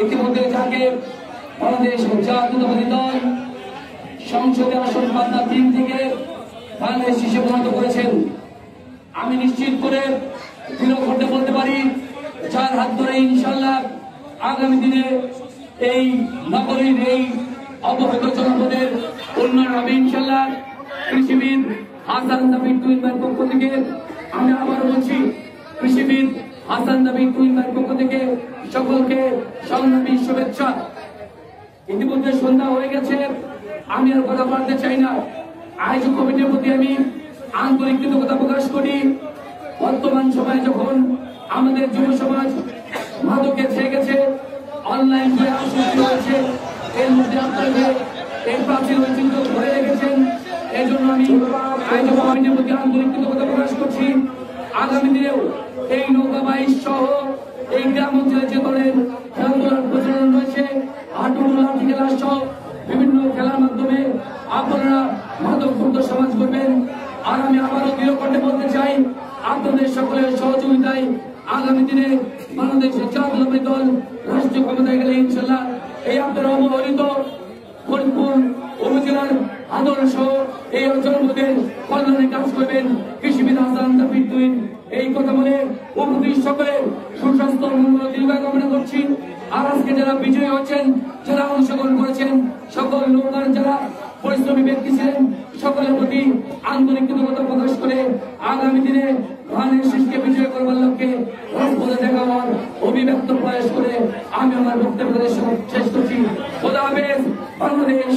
ইতিমধ্যে যাকে বাংলাদেশ জাতীয়তাবাদী দল সংসদে আসন পাতা 3 থেকে বাংলাদেশ হিসেবে মনোনীত করেছেন, আমি নিশ্চিত করে দৃঢ় করতে বলতে পারি, যার হাত ধরে ইনশাল্লাহ আগামী দিনে এই নগরীর এই অবহেলিত জনপদের উন্নয়ন হবে ইনশাল্লাহ। কৃষিবিদ হাসান নাবিক তুহিন ভাইয়ের পক্ষ থেকে আমি আবার বলছি, কৃষিবিদ হাসান নাবিক তুহিন ভাইয়ের পক্ষ থেকে সকলকে সংগ্রামী শুভেচ্ছা। ইতিমধ্যে সন্ধ্যা হয়ে গেছে, আমি আর কথা বলতে চাই না। আয়োজক কমিটির প্রতি আমি আন্তরিক কৃতজ্ঞতা প্রকাশ করি। বর্তমান সময়ে যখন আমাদের যুব সমাজ মাদকে ছেয়ে গেছে, অনলাইন আসক্তি হয়েছে, এর মধ্যে আপনাদের এই প্রাচীন ঐতিহ্য ধরে রেখেছেন। এই জন্য আমি আয়োজক কমিটির প্রতি আন্তরিক কৃতজ্ঞতা প্রকাশ করছি। আগামী দিনেও এই নৌকা বাইশ সহ এই গ্রাম অঞ্চলে যে দলের খেলাধুলার প্রচলন রয়েছে, লাঠি খেলা সহ বিভিন্ন খেলার মাধ্যমে আপনারা মাদক মুক্ত সমাজ করবেন। আর আমি আবারও দৃঢ় করতে বলতে চাই, আপনাদের সকলের সহযোগিতায় আগামী দিনে বাংলাদেশের জাতীয়তাবাদী দল রাষ্ট্রীয় ক্ষমতায় গেলে ইনশাল্লাহ এই আপনারা অবহেলিত ফরিদপুর উপজেলার আদর্শ এই অঞ্চলগুলোতে কল্যাণে কাজ করবেন। কৃষিবিদ হাসান নাবিক তুহিন এই কথা বলে উপস্থিত সকলের সুস্বাস্থ্য মঙ্গল দীর্ঘায়ু কামনা করছি। আর আজকে যারা বিজয়ী হচ্ছেন, যারা অংশগ্রহণ করেছেন, সকল নৌকার যারা পরিশ্রমী ব্যক্তি ছিলেন, সকলের প্রতি আন্তরিক কৃতজ্ঞতা প্রকাশ করে আগামী দিনে ধানের শীষকে বিজয় করবার লক্ষ্যে রাজপথে দেখাবার অভিব্যক্ত প্রয়াস করে আমি আমার বক্তব্য শেষ করছি। খোদা হাফেজ। বাংলাদেশ।